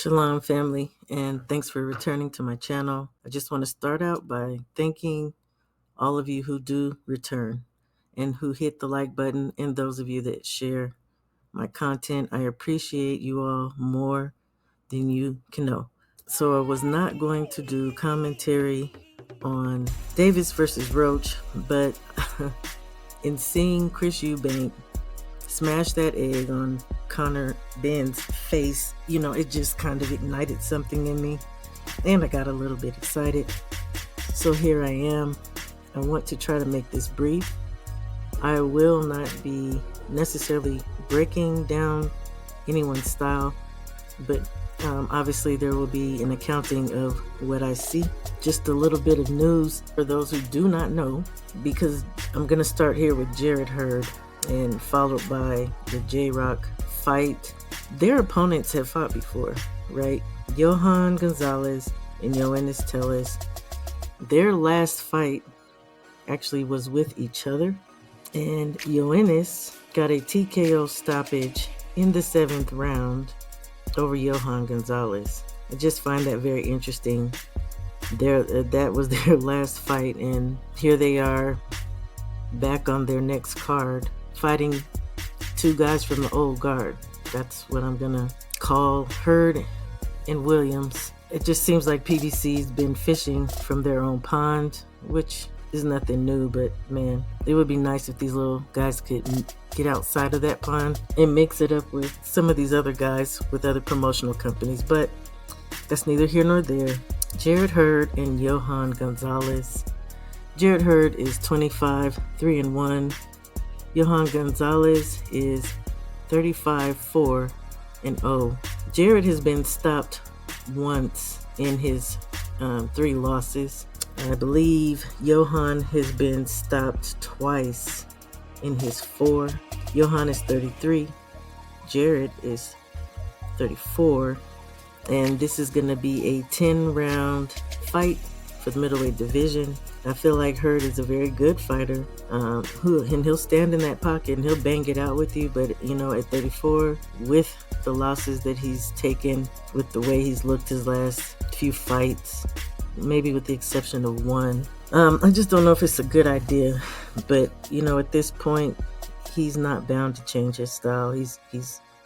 Shalom, family, and thanks for returning to my channel. I just want to start out by thanking all of you who do return and who hit the like button, and those of you that share my content. I appreciate you all more than you can know. So, I was not going to do commentary on Davis versus Roach, but in seeing Chris Eubank smash that egg on Connor Ben's face, it just kind of ignited something in me, and I got a little bit excited. So here I am. I want to try to make this brief. I will not be necessarily breaking down anyone's style, but obviously there will be an accounting of what I see. Just a little bit of news for those who do not know, because I'm going to start here with Jarrett Hurd and followed by the J-Rock fight. Their opponents have fought before, right? Johan Gonzalez and Yoenis Tellez. Their last fight actually was with each other, and Yoenis got a TKO stoppage in the 7th round over Johan Gonzalez. I just find that very interesting. That was their last fight, and here they are back on their next card, fighting two guys from the old guard. That's what I'm gonna call Hurd and Williams. It just seems like PBC's been fishing from their own pond, which is nothing new, but man, it would be nice if these little guys could get outside of that pond and mix it up with some of these other guys with other promotional companies, but that's neither here nor there. Jarrett Hurd and Johan Gonzalez. Jarrett Hurd is 25-3-1. Johan Gonzalez is 35-4-0. Jarrett has been stopped once in his 3 losses. I believe Johan has been stopped twice in his 4. Johan is 33. Jarrett is 34. And this is going to be a 10-round fight for the middleweight division. I feel like Hurd is a very good fighter, and he'll stand in that pocket and he'll bang it out with you. But at 34, with the losses that he's taken, with the way he's looked his last few fights, maybe with the exception of one, I just don't know if it's a good idea. But at this point, he's not bound to change his style. He's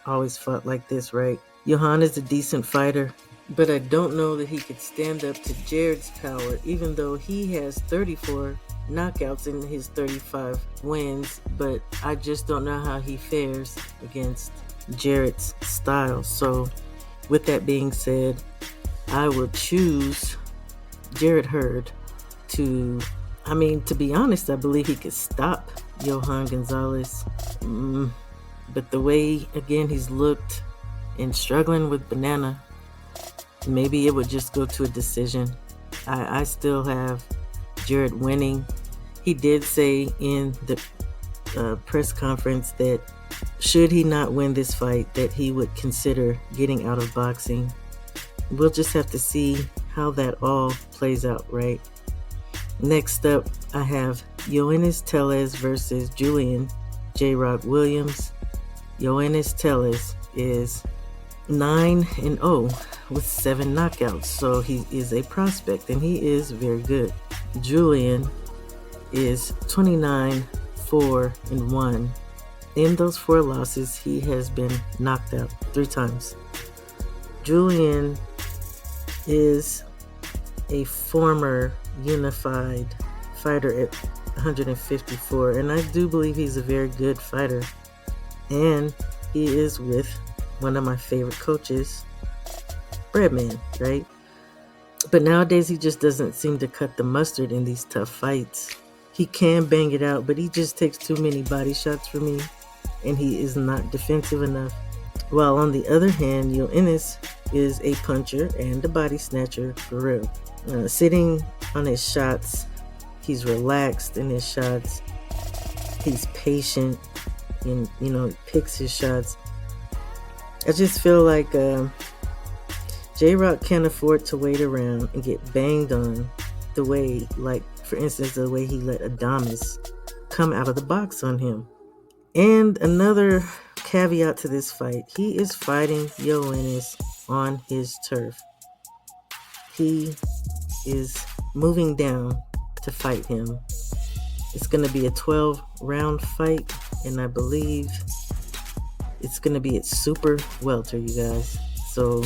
always fought like this, right? Johan is a decent fighter, but I don't know that he could stand up to Jarrett's power, even though he has 34 knockouts in his 35 wins. But I just don't know how he fares against Jarrett's style. So with that being said, I will choose Jarrett Hurd to be honest, I believe he could stop Johan Gonzalez. But the way, again, he's looked and struggling with Banana, maybe it would just go to a decision. I still have Jarrett winning. He did say in the press conference that should he not win this fight, that he would consider getting out of boxing. We'll just have to see how that all plays out, right? Next up, I have Yoenis Tellez versus Julian J-Rock Williams. Yoenis Tellez is 9-0 with 7 knockouts, so he is a prospect and he is very good. Julian is 29-4-1. In those 4 losses, he has been knocked out 3 times. Julian is a former unified fighter at 154, and I do believe he's a very good fighter, and he is with one of my favorite coaches, Breadman, right? But nowadays he just doesn't seem to cut the mustard in these tough fights. He can bang it out, but he just takes too many body shots for me, and he is not defensive enough. While on the other hand, Yoenis is a puncher and a body snatcher for real. Sitting on his shots, he's relaxed in his shots. He's patient, and picks his shots. I just feel like J-Rock can't afford to wait around and get banged on the way, like, for instance, the way he let Adames come out of the box on him. And another caveat to this fight. He is fighting Yoenis on his turf. He is moving down to fight him. It's going to be a 12-round fight, and I believe it's going to be at super welter, you guys. So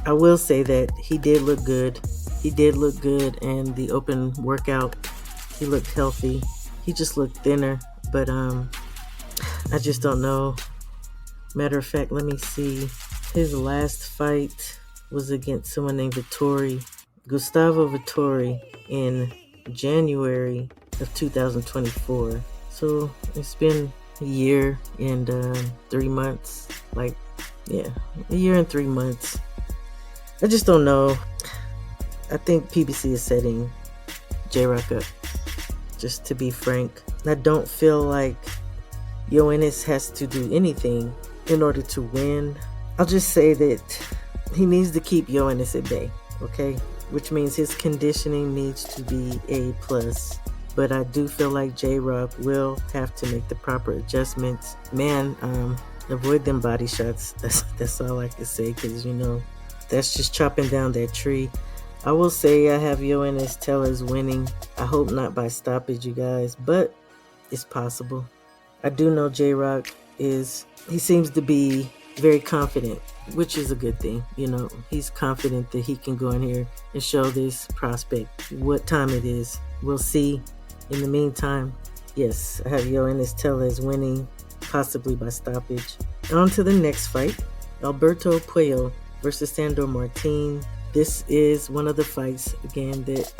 I will say that he did look good. He did look good, and the open workout, he looked healthy. He just looked thinner, but I just don't know. Matter of fact, let me see. His last fight was against someone named Gustavo Vittori, in January of 2024. So it's been a year and 3 months. A year and 3 months. I just don't know. I think PBC is setting J-Rock up, just to be frank. I don't feel like Yoenis has to do anything in order to win. I'll just say that he needs to keep Yoenis at bay, okay? Which means his conditioning needs to be A+. But I do feel like J-Rock will have to make the proper adjustments. Man, avoid them body shots. That's all I can say, because, that's just chopping down that tree. I will say I have Yoenis Tellez winning. I hope not by stoppage, you guys, but it's possible. I do know J-Rock he seems to be very confident, which is a good thing. He's confident that he can go in here and show this prospect what time it is. We'll see. In the meantime, yes, I have Yoenis Tellez winning, possibly by stoppage. On to the next fight, Alberto Puello versus Sandor Martin. This is one of the fights, again, that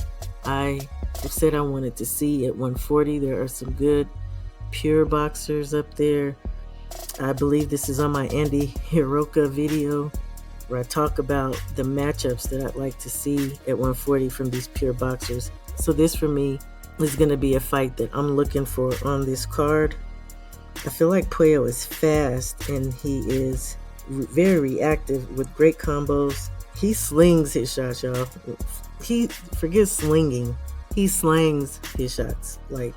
I have said I wanted to see at 140. There are some good pure boxers up there. I believe this is on my Andy Hiroka video, where I talk about the matchups that I'd like to see at 140 from these pure boxers. So this, for me, is going to be a fight that I'm looking for on this card. I feel like Puello is fast, and he is very reactive with great combos. He slings his shots, y'all. He forgets slinging. He slangs his shots like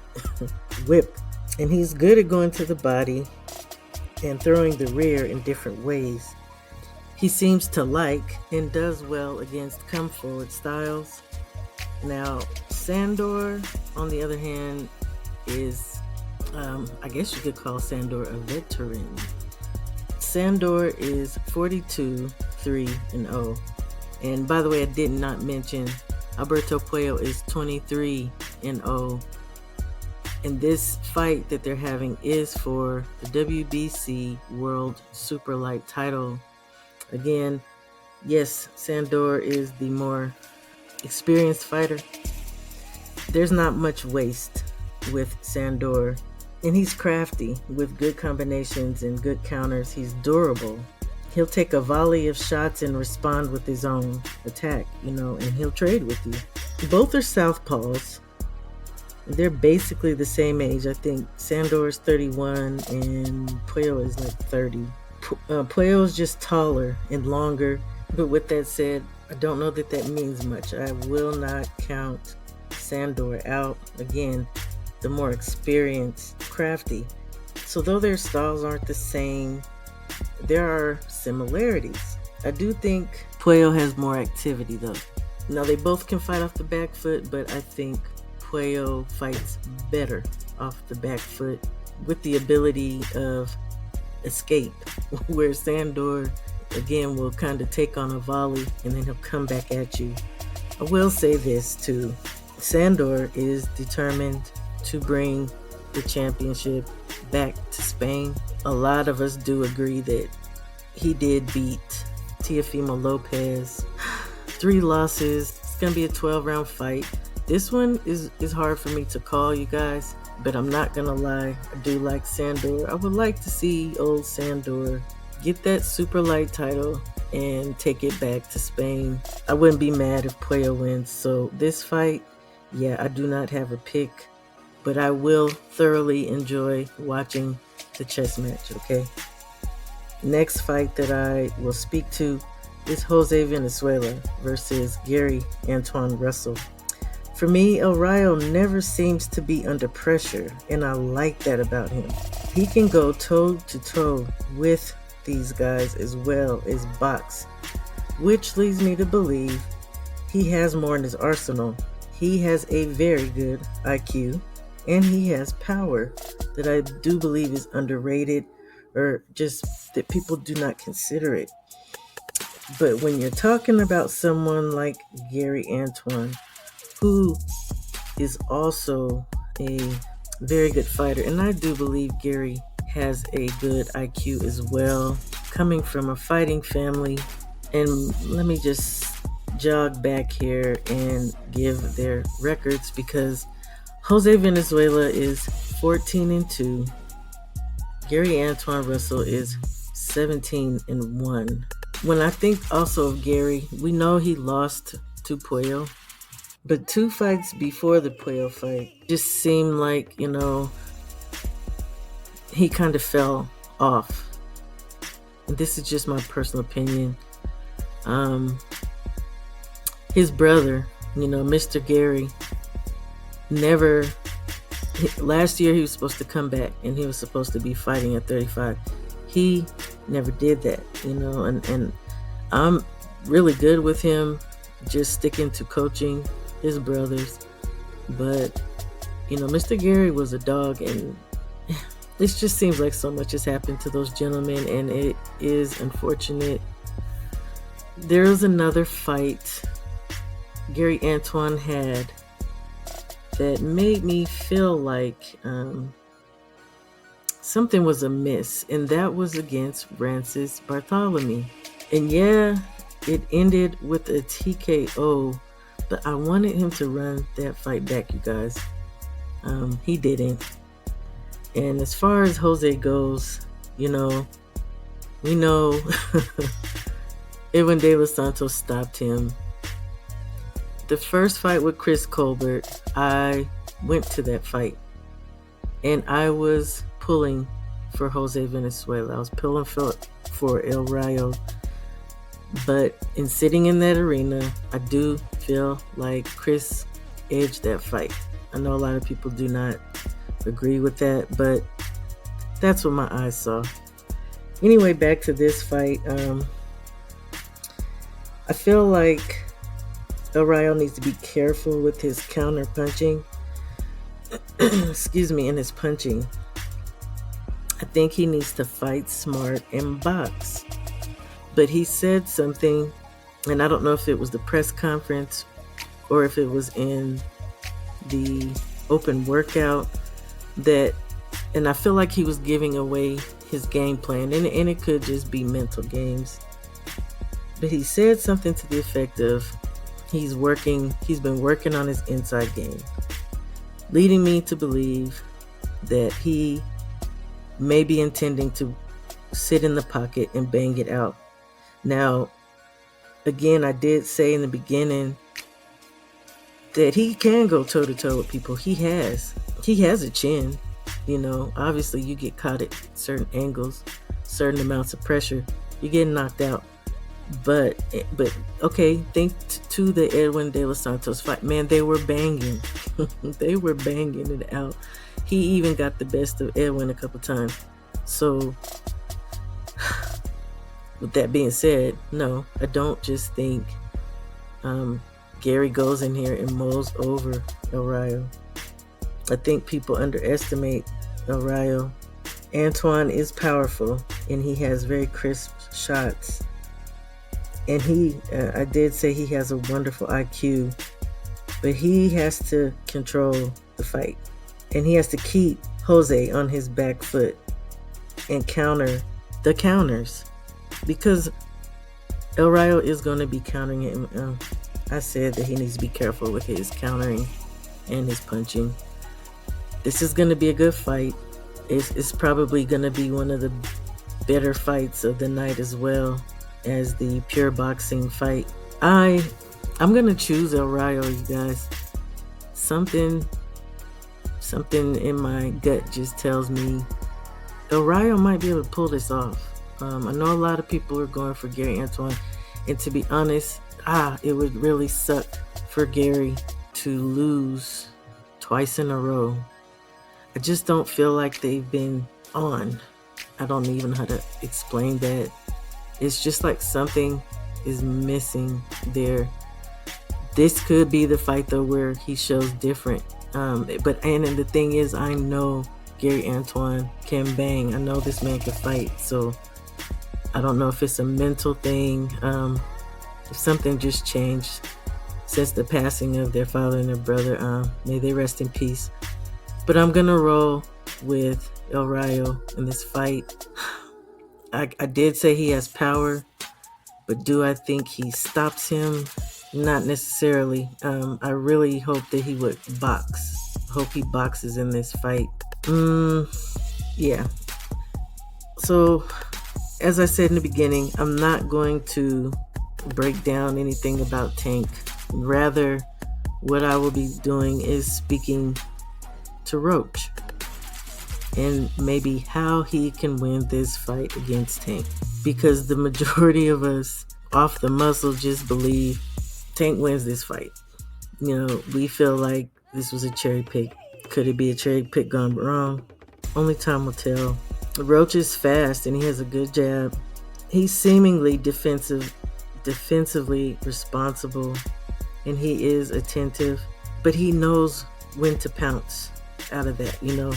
whip. And he's good at going to the body and throwing the rear in different ways. He seems to like and does well against come forward styles. Now, Sandor, on the other hand, is, I guess you could call Sandor a veteran. Sandor is 42-3-0. And by the way, I did not mention Alberto Puello is 23-0. And this fight that they're having is for the WBC World Super Light title. Again, yes, Sandor is the more experienced fighter. There's not much waste with Sandor. And he's crafty with good combinations and good counters. He's durable. He'll take a volley of shots and respond with his own attack, and he'll trade with you. Both are southpaws. They're basically the same age. I think Sandor is 31 and Puello is like 30. Puello is just taller and longer. But with that said, I don't know that that means much. I will not count Sandor out. Again, the more experienced, crafty. So though their styles aren't the same, there are similarities. I do think Puello has more activity though. Now they both can fight off the back foot, but I think Puello fights better off the back foot with the ability of escape, where Sandor, again, will kind of take on a volley and then he'll come back at you. I will say this too. Sandor is determined to bring the championship back to Spain. A lot of us do agree that he did beat Teofimo Lopez. 3 losses. It's going to be a 12-round fight. This one is hard for me to call, you guys, but I'm not going to lie. I do like Sandor. I would like to see old Sandor get that super light title and take it back to Spain. I wouldn't be mad if Puello wins. So this fight, yeah, I do not have a pick, but I will thoroughly enjoy watching the chess match, okay? Next fight that I will speak to is Jose Venezuela versus Gary Antoine Russell. For me, El Rayo never seems to be under pressure, and I like that about him. He can go toe to toe with these guys as well as box, which leads me to believe he has more in his arsenal. He has a very good IQ, and he has power that I do believe is underrated, or just that people do not consider it. But when you're talking about someone like Gary Antoine, who is also a very good fighter, and I do believe Gary has a good IQ as well, coming from a fighting family. And let me just jog back here and give their records, because Jose Venezuela is 14-2. Gary Antoine Russell is 17-1. When I think also of Gary, we know he lost to Puello, but 2 fights before the Puello fight just seemed like, he kind of fell off. And this is just my personal opinion. His brother, Mr. Gary, last year he was supposed to come back and he was supposed to be fighting at 35. He never did that, and I'm really good with him just sticking to coaching his brothers. But, Mr. Gary was a dog, and this just seems like so much has happened to those gentlemen, and it is unfortunate. There was another fight Gary Antoine had that made me feel like something was amiss, and that was against Francis Bartholomew. And yeah, it ended with a TKO, but I wanted him to run that fight back, you guys. He didn't. And as far as Jose goes, we know Edwin De Los Santos stopped him. The first fight with Chris Colbert, I went to that fight, and I was pulling for Jose Venezuela. I was pulling for El Rayo. But in sitting in that arena, I do feel like Chris edged that fight. I know a lot of people do not agree with that, but that's what my eyes saw. Anyway, back to this fight. I feel like El Rayo needs to be careful with his counter punching. Excuse me, and his punching. I think he needs to fight smart and box. But he said something, and I don't know if it was the press conference or if it was in the open workout, and I feel like he was giving away his game plan, and it could just be mental games. But he said something to the effect of he's been working on his inside game, leading me to believe that he may be intending to sit in the pocket and bang it out. Now, again, I did say in the beginning that he can go toe-to-toe with people. He has a chin. Obviously you get caught at certain angles, certain amounts of pressure, you're getting knocked out. But okay, think to the Edwin De Los Santos fight. Man, they were banging. They were banging it out. He even got the best of Edwin a couple times. So, with that being said, no, I don't just think Gary goes in here and mows over El Rayo. I think people underestimate El Rayo. Antoine is powerful, and he has very crisp shots. And I did say he has a wonderful IQ, but he has to control the fight. And he has to keep Jose on his back foot and counter the counters, because El Rayo is going to be countering him. I said that he needs to be careful with his countering and his punching. This is going to be a good fight. It's probably going to be one of the better fights of the night, as well as the pure boxing fight. I'm going to choose El Rayo, you guys. Something in my gut just tells me El Rayo might be able to pull this off. I know a lot of people are going for Gary Antoine, and to be honest, it would really suck for Gary to lose twice in a row. I just don't feel like they've been on. I don't even know how to explain that. It's just like something is missing there. This could be the fight though where he shows different. And the thing is, I know Gary Antoine can bang. I know this man can fight. So I don't know if it's a mental thing. If something just changed since the passing of their father and their brother. May they rest in peace. But I'm gonna roll with El Rayo in this fight. I did say he has power, but do I think he stops him? Not necessarily. I really hope that he would box. Hope he boxes in this fight. Yeah. So, as I said in the beginning, I'm not going to break down anything about Tank. Rather, what I will be doing is speaking to Roach and maybe how he can win this fight against Tank. Because the majority of us off the muscle just believe Tank wins this fight. You know, we feel like this was a cherry pick. Could it be a cherry pick gone wrong? Only time will tell. Roach is fast and he has a good jab. He's seemingly defensively responsible, and he is attentive, but he knows when to pounce out of that. You know,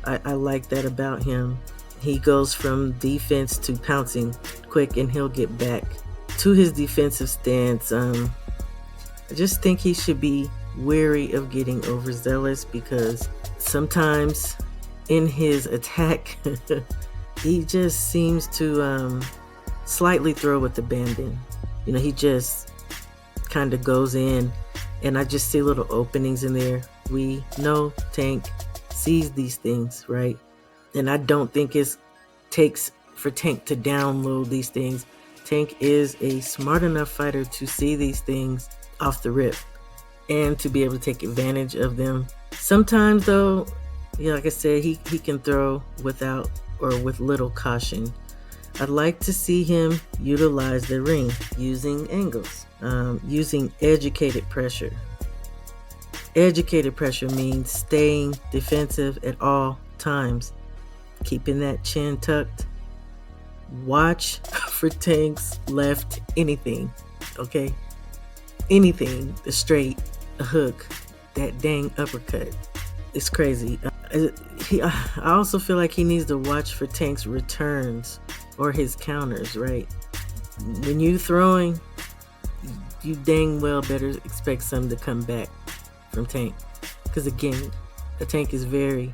I like that about him. He goes from defense to pouncing quick, and he'll get back to his defensive stance. I just think he should be wary of getting overzealous, because sometimes in his attack he just seems to slightly throw with abandon. You know, he just kind of goes in, and I just see little openings in there. We know Tank sees these things, right? And I don't think it takes for Tank to download these things. Tank is a smart enough fighter to see these things off the rip and to be able to take advantage of them. Sometimes though, yeah, like I said, he can throw without or with little caution. I'd like to see him utilize the ring using angles, using educated pressure. Educated pressure means staying defensive at all times, keeping that chin tucked. Watch for Tank's left anything, okay? Anything, the straight, a hook, that dang uppercut. It's crazy. I also feel like he needs to watch for Tank's returns or his counters, right? When you throwing, you dang well better expect something to come back from Tank. Because again, the Tank is very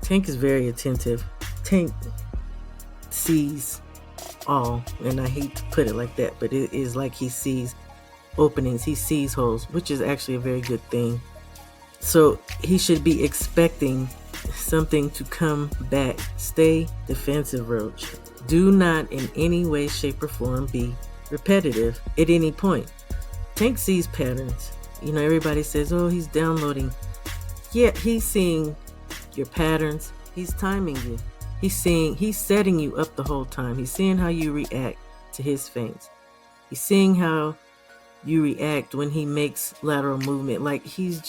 attentive. Tank sees all, and I hate to put it like that, but it is like he sees openings, he sees holes, which is actually a very good thing. So he should be expecting something to come back. Stay defensive, Roach. Do not in any way, shape, or form be repetitive at any point. Tank sees patterns. You know, everybody says, oh, he's downloading. Yeah, he's seeing your patterns. He's timing you. He's setting you up the whole time. He's seeing how you react to his feints. He's seeing how you react when he makes lateral movement. Like he's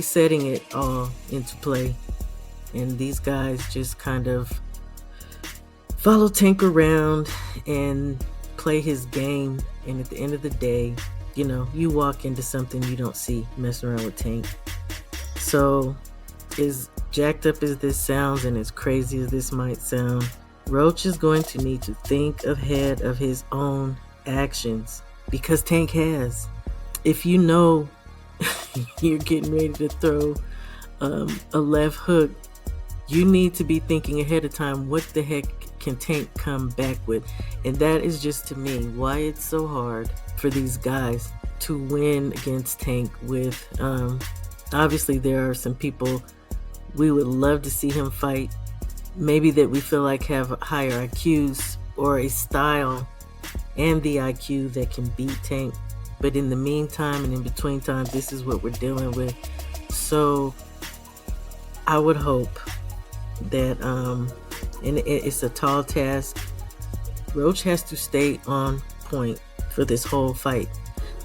setting it all into play. And these guys just kind of follow Tank around and play his game. And at the end of the day, you know, you walk into something you don't see messing around with Tank. So as jacked up as this sounds and as crazy as this might sound, Roach is going to need to think ahead of his own actions, because Tank has. If you know you're getting ready to throw a left hook, you need to be thinking ahead of time, what the heck can Tank come back with? And that is just, to me, why it's so hard for these guys to win against Tank with, obviously there are some people we would love to see him fight, maybe that we feel like have higher IQs or a style and the IQ that can beat Tank. But in the meantime and in between time, this is what we're dealing with. So I would hope that, and it's a tall task, Roach has to stay on point for this whole fight.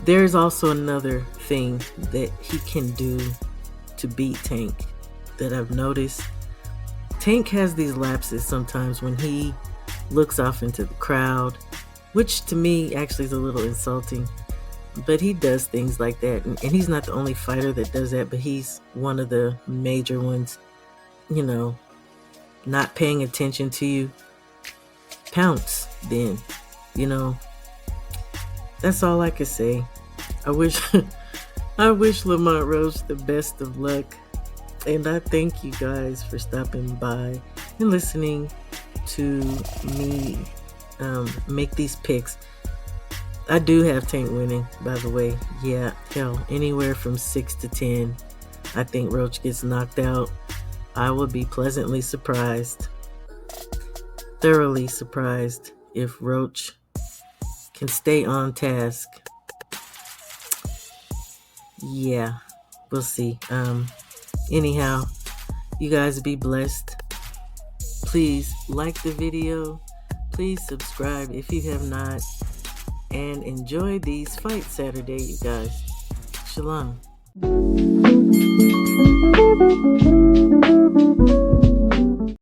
There's also another thing that he can do to beat Tank that I've noticed. Tank has these lapses sometimes when he looks off into the crowd, which to me actually is a little insulting. But he does things like that. And he's not the only fighter that does that, but he's one of the major ones. You know, not paying attention to you. Pounce then. You know, that's all I could say. I wish I wish Lamont Roach the best of luck. And I thank you guys for stopping by and listening to me make these picks. I do have Tank winning, by the way. Yeah, hell, anywhere from 6 to 10. I think Roach gets knocked out. I will be pleasantly surprised, thoroughly surprised, if Roach can stay on task. Yeah, we'll see. Anyhow, you guys be blessed. Please like the video. Please subscribe if you have not. And enjoy these fights Saturday, you guys. Shalom.